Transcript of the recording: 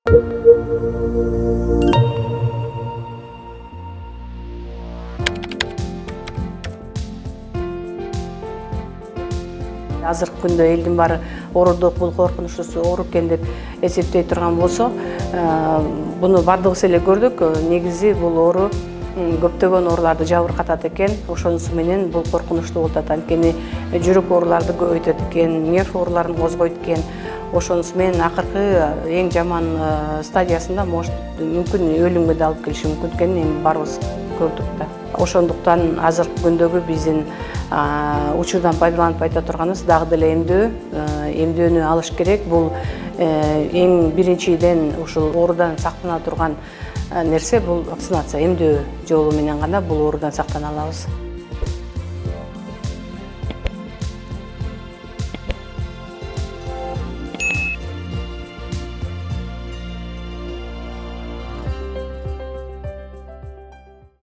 Азыркы күндө элдин баары оорудук, бул коркунучтуу оору экен деп эсептей турган болсо, буну бардыгыбыз эле көрдүк. Негизи бул оору көптөгөн ооруларды жабыркатат экен. Ошонусу менен бул коркунучтуу болуп атат. Анткени жүрөк ооруларды көбөйтөт экен, нерв ооруларын козгойт экен. Ошонусу менен акыркы эң жаман стадиясында мүмкүн өлүмгө да алып келиши мүмкүн экенин эми баарыбыз көрдүк да. Ошондуктан азыркы күндөгү биздин учурдан пайдаланып айта турганыбыз дагы деле эмдөөнү алыш керек. Бул эң биринчиден ушул оорудан сактана турган нерсе бул вакцинация. Эмдөө жолу менен гана бул оорудан сактана алабыз.